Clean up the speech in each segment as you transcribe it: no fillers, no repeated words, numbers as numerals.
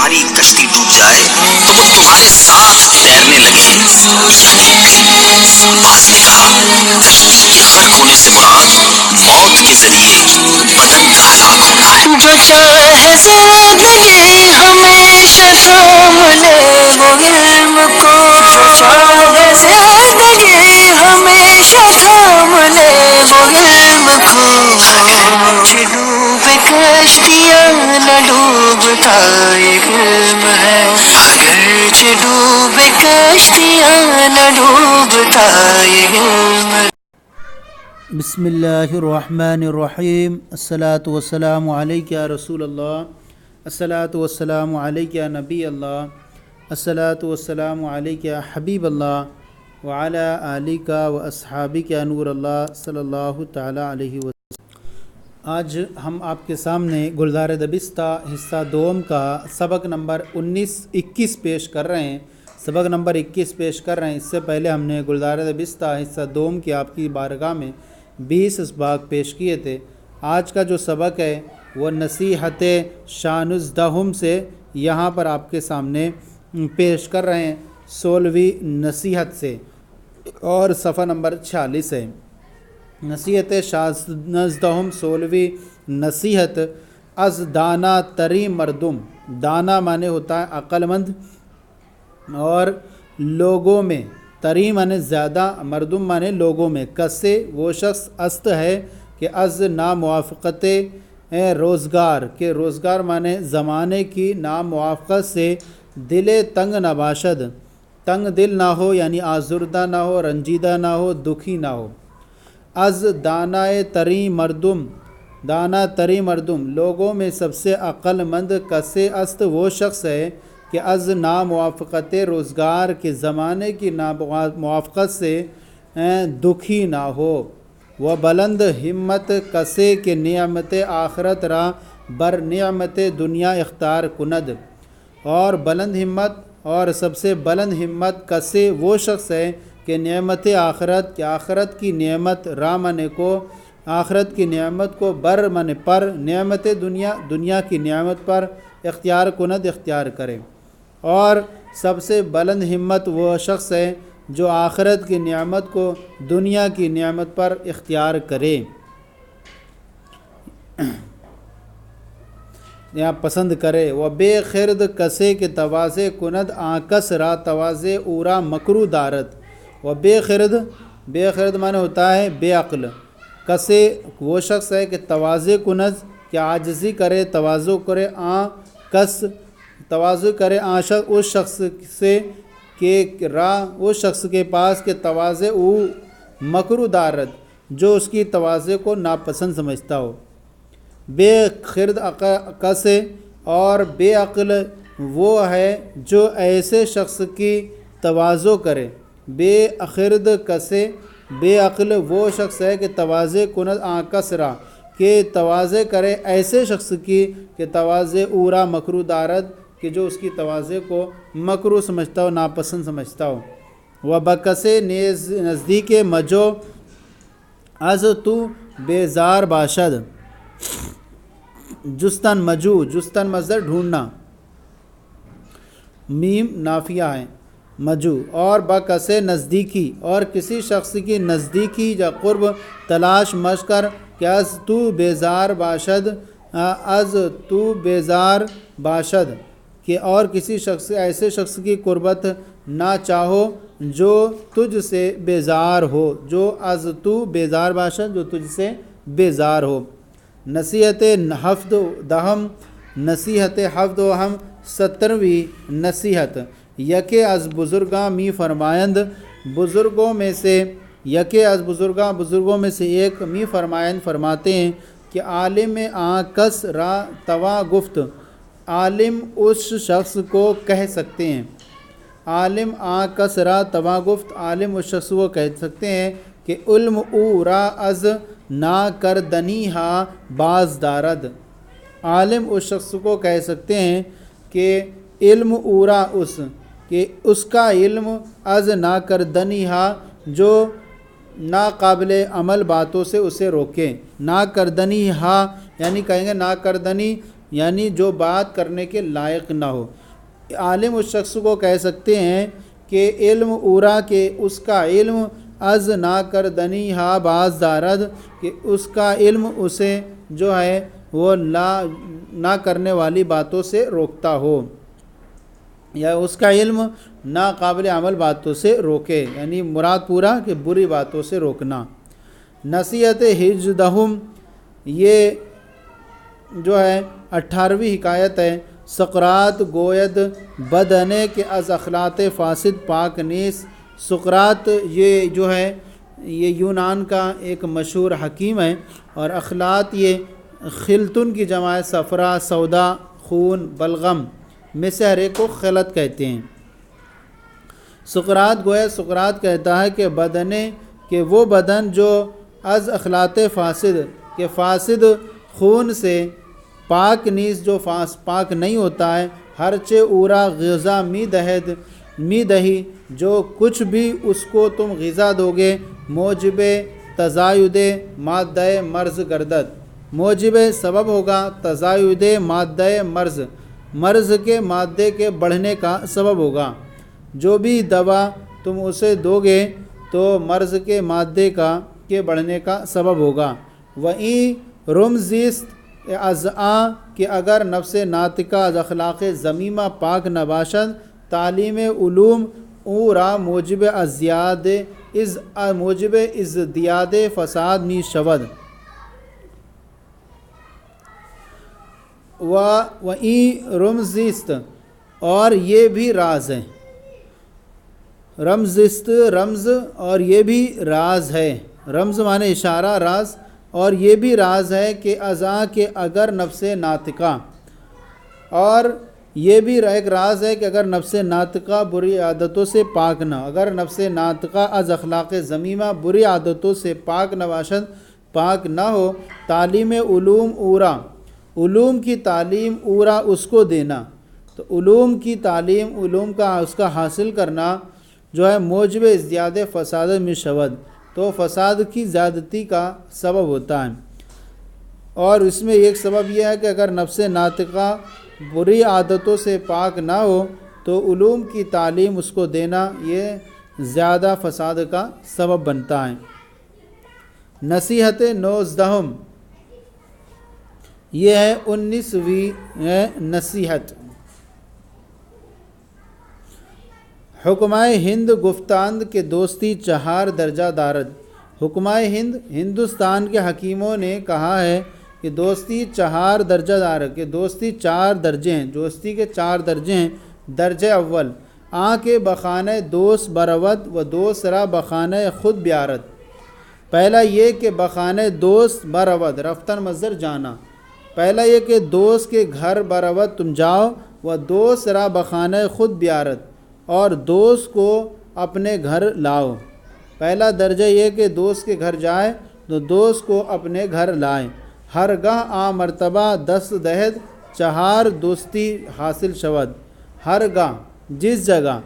تمہاری کشتی ڈوب جائے تو وہ تمہارے ساتھ تیرنے لگے، یعنی باز نے کہا کشتی کے غرق ہونے سے مراد موت کے ذریعے بدن کا ہلاک ہونا ہے۔ جو چاہے زندگی ہمیشہ تھام لے وہ علم کو، جو چاہے زندگی ہمیشہ تھام لے وہ علم کو، اگرچہ ڈوبے کشتیاں نہ ڈوبتا یہ علم ہے، اگرچہ ڈوبے کشتیاں نہ ڈوبتا یہ علم ہے۔ بسم اللہ الرحمن الرحیم، الصلاۃ والسلام علیک یا رسول اللہ، الصلاۃ والسلام علیک یا نبی اللہ، الصلاۃ والسلام علیک یا حبیب اللہ وعلی آلک و اصحابک یا نور اللہ صلی اللہ تعالیٰ علیہ وسلم۔ آج ہم آپ کے سامنے گلزار دبستہ حصہ دوم کا سبق نمبر 21 پیش کر رہے ہیں۔ سبق نمبر 21 پیش کر رہے ہیں۔ اس سے پہلے ہم نے گلزار دبستہ حصہ دوم کی آپ کی بارگاہ میں 20 اسباق پیش کیے تھے۔ آج کا جو سبق ہے وہ نصیحت شانزدہم سے یہاں پر آپ کے سامنے پیش کر رہے ہیں، 16ویں نصیحت سے، اور صفحہ نمبر 46 ہے۔ نصیحت شانزدہم 16ویں نصیحت، از دانا تری مردم، دانا معنی ہوتا ہے عقل مند، اور لوگوں میں، تری معنی زیادہ، مردم معنی لوگوں میں، کسے وہ شخص است ہے کہ از ناموافقت روزگار، کہ روزگار معنی زمانے کی ناموافقت سے دل تنگ نہ باشد، تنگ دل نہ ہو، یعنی آزردہ نہ ہو، رنجیدہ نہ ہو، دکھی نہ ہو۔ از دانائے تری مردم، دانا تری مردم، لوگوں میں سب سے عقل مند کسے است وہ شخص ہے کہ از ناموافقت روزگار کے زمانے کی ناموافقت سے دکھی نہ ہو۔ وہ بلند ہمت کسے کہ نعمت آخرت را بر نعمت دنیا اختیار کند، اور بلند ہمت اور سب سے بلند ہمت کسے وہ شخص ہے کہ نعمت آخرت، کہ آخرت کی نعمت، را معنی کو، آخرت کی نعمت کو، بر معنی پر، نعمت دنیا، دنیا کی نعمت پر اختیار کند، اختیار کرے۔ اور سب سے بلند ہمت وہ شخص ہے جو آخرت کی نعمت کو دنیا کی نعمت پر اختیار کرے، یا پسند کرے۔ وہ بے خرد کسے کے تواضع کند آکس را تواضع اورا مکرو دارت، وہ بے خرد، بے خرد معنی ہوتا ہے بے عقل، کسے وہ شخص ہے کہ تواضع کند، کہ عاجزی کرے، تواضع کرے، کس تواضع کرے اس شخص سے کہ اس شخص کے پاس کہ تواضع او مکرو دارت، جو اس کی تواضع کو ناپسند سمجھتا ہو۔ بے خرد کسے، اور بے عقل وہ ہے جو ایسے شخص کی تواضع کرے۔ بے خرد کسے، بے عقل وہ شخص ہے کہ تواضع کند کسرا، کہ تواضع کرے ایسے شخص کی کہ تواضع اورا مکرو دارت، کہ جو اس کی تواضع کو مکرو سمجھتا ہو، ناپسند سمجھتا ہو۔ وہ بکسے نزدیک مجو از تو بیزار باشد، جستن مجو، جستن مصدر ڈھونڈنا، میم نافیہ ہے، مجو، اور بکسے نزدیکی، اور کسی شخص کی نزدیکی یا قرب تلاش مش کر، کہ از تو بیزار باشد، از تو بیزار باشد، کہ اور کسی شخص، ایسے شخص کی قربت نہ چاہو جو تجھ سے بیزار ہو، جو از تو بیزار باشد، جو تجھ سے بیزار ہو۔ نصیحت ہفت دہم، نصیحت ہفت دہم 17ویں نصیحت، یکے از بزرگاں می فرمایند، بزرگوں میں سے، یکے از بزرگاں، بزرگوں میں سے ایک، می فرمایند فرماتے ہیں کہ عالم کس را توا گفت، عالم اس شخص کو کہہ سکتے ہیں، عالم کس را توا گفت، عالم اس شخص کو کہہ سکتے ہیں کہ علم او را از نا کردنی ہا باز دارد، عالم اس شخص کو کہہ سکتے ہیں کہ علم او را اس، کہ اس کا علم از نا کردنی ہا، جو ناقابل عمل باتوں سے اسے روکیں۔ نا کردنی ہا یعنی کہیں گے نا کردنی یعنی جو بات کرنے کے لائق نہ ہو۔ عالم اس شخص کو کہہ سکتے ہیں کہ علم اورا کہ اس کا علم از نا کردنی ہا باز دارد، کہ اس کا علم اسے جو ہے وہ نہ کرنے والی باتوں سے روکتا ہو، یا اس کا علم ناقابل عمل باتوں سے روکے، یعنی مراد پورا کہ بری باتوں سے روکنا۔ نصیحت ہجدہم، یہ جو ہے 18ویں حکایت ہے۔ سقراط گوید بدنے کے از اخلاط فاسد پاک نیس۔ سقراط یہ جو ہے یہ یونان کا ایک مشہور حکیم ہے، اور اخلاط یہ خلتن کی جمع صفرا، سودا، خون، بلغم میں سے ہر ایک کو خلط کہتے ہیں۔ سقراط گویا سقراط کہتا ہے کہ بدنے کہ وہ بدن جو از اخلاط فاسد کہ فاسد خون سے پاک نیز جو پاک نہیں ہوتا ہے، ہرچے اورا غذا می دہی جو کچھ بھی اس کو تم غذا دو گے، موجب تزاید مادہ مرض گردد، موجب سبب ہوگا تزاید مادہ مرض کے مادے کے بڑھنے کا سبب ہوگا۔ جو بھی دوا تم اسے دو گے تو مرض کے مادے کے بڑھنے کا سبب ہوگا۔ وہیں رمزیست ازآ کہ اگر نفس ناطقہ از اخلاق ذمیمہ پاک نباشد، تعلیم علوم اورا موجب ازدیاد فساد می شود۔ وہیں رمزیست اور یہ بھی راز ہے، رمزست رمز اور یہ بھی راز ہے، رمز معنی اشارہ، راز، اور یہ بھی راز ہے کہ ازاں کہ اگر نفس ناطقہ، اور یہ بھی ایک راز ہے کہ اگر نفس ناطقہ بری عادتوں سے پاک نہ، اگر نفس ناطقہ از اخلاق ذمیمہ بری عادتوں سے پاک نباشد، پاک نہ ہو، تعلیم علوم اورا، علوم کی تعلیم اورا اس کو دینا، تو علوم کی تعلیم، علوم کا اس کا حاصل کرنا جو ہے موجب ازدیاد فساد میں شود، تو فساد کی زیادتی کا سبب ہوتا ہے۔ اور اس میں ایک سبب یہ ہے کہ اگر نفس ناطقہ بری عادتوں سے پاک نہ ہو تو علوم کی تعلیم اس کو دینا یہ زیادہ فساد کا سبب بنتا ہے۔ نصیحت 19 یہ ہے 19ویں نصیحت۔ حکمائے ہند گفتاند کے دوستی 4 درجہ دارد۔ حکمائے ہند، ہندوستان کے حکیموں نے کہا ہے کہ دوستی 4 درجہ دار ہے، کہ دوستی 4 درجے ہیں، دوستی کے 4 درجے ہیں۔ درجہ اول، کے بخانہ دوست برود و دوسرا بخانہ خود بیارت۔ پہلا یہ کہ بخانہ دوست برود، رفتن مصدر جانا، پہلا یہ کہ دوست کے گھر برود تم جاؤ، و دوسرا بخانہ خود بیارت، اور دوست کو اپنے گھر لاؤ۔ پہلا درجہ یہ کہ دوست کے گھر جائے تو دوست کو اپنے گھر لائیں۔ ہرگاہ مرتبہ دست دہد 4 دوستی حاصل شود۔ ہرگاہ جس جگہ،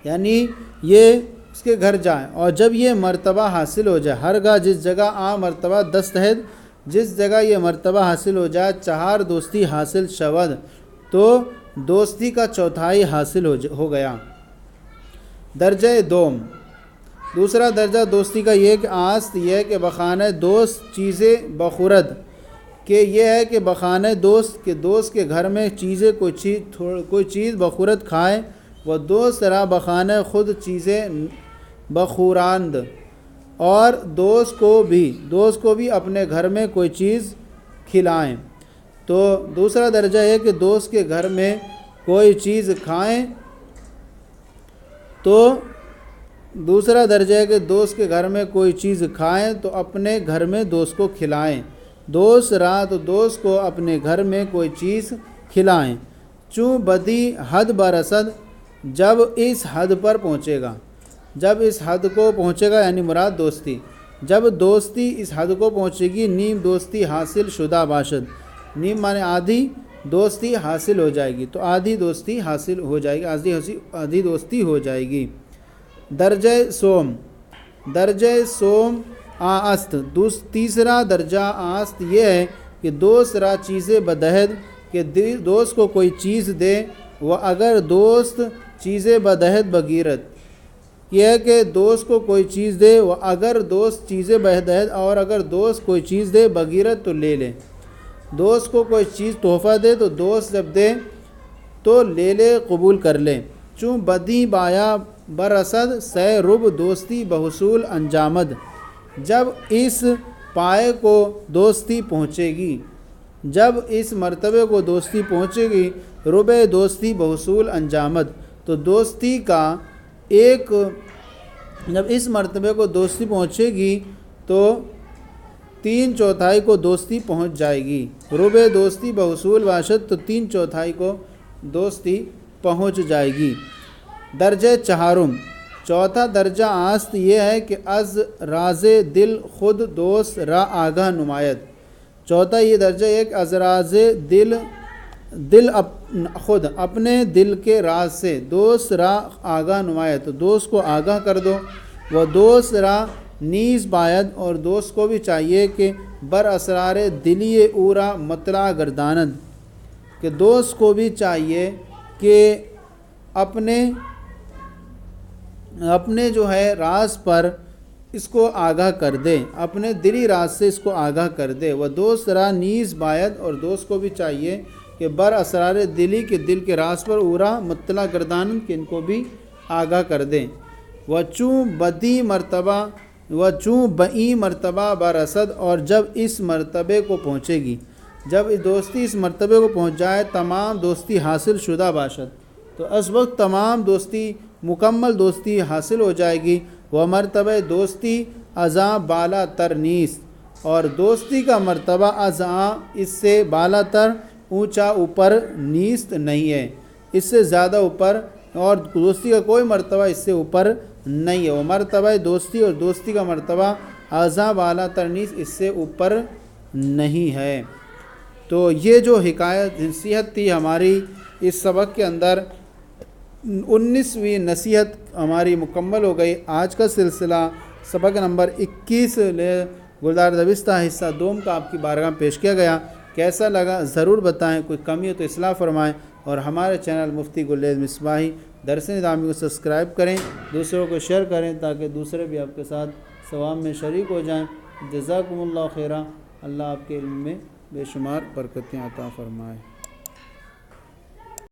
یعنی یہ اس کے گھر جائیں اور جب یہ مرتبہ حاصل ہو جائے، ہرگاہ جس جگہ مرتبہ دست دہد، جس جگہ یہ مرتبہ حاصل ہو جائے 4 دوستی حاصل شود، تو دوستی کا 4تھائی حاصل ہو گیا۔ درجہ دوم، دوسرا درجہ دوستی کا یہ کہ آست یہ ہے کہ بخانہ دوست چیزیں بخورد، کہ یہ ہے کہ بخانہ دوست کے دوست کے گھر میں چیزیں کوئی چیز بخورد کھائے، وہ دوسرا بخانہ خود چیزیں بخوراند، اور دوست کو بھی اپنے گھر میں کوئی چیز کھلائیں۔ تو دوسرا درجہ ہے کہ دوست کے گھر میں کوئی چیز کھائیں، تو دوسرا درجہ ہے کہ دوست کے گھر میں کوئی چیز کھائیں تو اپنے گھر میں دوست کو کھلائیں۔ دوسرا تو دوست کو اپنے گھر میں کوئی چیز کھلائیں۔ چوں بدی حد برسد، جب اس حد پر پہنچے گا، جب اس حد کو پہنچے گا یعنی مراد دوستی، جب دوستی اس حد کو پہنچے گی، نیم دوستی حاصل شدہ باشد، نیم معنی آدھی دوستی حاصل ہو جائے گی، تو آدھی دوستی حاصل ہو جائے گی، آدھی دوستی ہو جائے گی۔ درجہ سوم آست، تیسرا درجہ آست یہ ہے کہ دوست را چیزیں بدہد، کہ دوست کو کوئی چیز دے، وہ اگر دوست چیزیں بدہد بغیرت، یہ ہے کہ دوست کو کوئی چیز دے، وہ اگر دوست چیزیں بدہد، اور اگر دوست کوئی چیز دے بغیرت تو لے لے۔ دوست کو کوئی چیز تحفہ دے تو دوست جب دے تو لے لے، قبول کر لے۔ چوں بدی بایا برسد سہ رب دوستی بحصول انجامد، جب اس پائے کو دوستی پہنچے گی، جب اس مرتبے کو دوستی پہنچے گی، رب دوستی بحصول انجامد، تو دوستی کا ایک، جب اس مرتبے کو دوستی پہنچے گی تو 3/4 کو دوستی پہنچ جائے گی۔ رب دوستی بحصول باشد، تو 3/4 کو دوستی پہنچ جائے گی۔ درجہ چہارم، چوتھا درجہ آست یہ ہے کہ از راز دل خود دوست را آگاہ نمایت۔ چوتھا یہ درجہ ایک از راز دل خود اپنے دل کے راز سے دوست را آگاہ نمایت، تو دوست کو آگاہ کر دو۔ وہ دوست را نیز باید، اور دوست کو بھی چاہیے کہ بر اسرار دلی اورا مطلع گرداند، کہ دوست کو بھی چاہیے کہ اپنے جو ہے راز پر اس کو آگاہ کر دے، اپنے دلی راز سے اس کو آگاہ کر دے۔ وہ دوست را نیز باید، اور دوست کو بھی چاہیے کہ بر اسرار دلی، کے دل کے راز پر اورا مطلع گردان، کہ ان کو بھی آگاہ کر دیں۔ وہ چوں بئی مرتبہ برسد، اور جب اس مرتبے کو پہنچے گی، جب دوستی اس مرتبے کو پہنچ جائے، تمام دوستی حاصل شدہ باشد، تو اس وقت تمام دوستی، مکمل دوستی حاصل ہو جائے گی۔ وہ مرتبہ دوستی ازاں بالا تر نیست، اور دوستی کا مرتبہ ازاں اس سے بالا تر، اونچا، اوپر، نیست نہیں ہے، اس سے زیادہ اوپر، اور دوستی کا کوئی مرتبہ اس سے اوپر نہیں ہے۔ وہ مرتبہ دوستی، اور دوستی کا مرتبہ ازاں بالا تر نیست، اس سے اوپر نہیں ہے۔ تو یہ جو حکایت نصیحت تھی ہماری اس سبق کے اندر، 19ویں نصیحت ہماری مکمل ہو گئی۔ آج کا سلسلہ سبق نمبر 21 گلزار دبستہ حصہ دوم کا آپ کی بارگاہ میں پیش کیا گیا۔ کیسا لگا ضرور بتائیں، کوئی کمی ہو تو اصلاح فرمائیں، اور ہمارے چینل مفتی گلیز مصباحی درس نظامی کو سبسکرائب کریں، دوسروں کو شیئر کریں، تاکہ دوسرے بھی آپ کے ساتھ ثواب میں شریک ہو جائیں۔ جزاکم اللہ خیرہ، اللہ آپ کے علم میں بے شمار برکتیں عطا فرمائے۔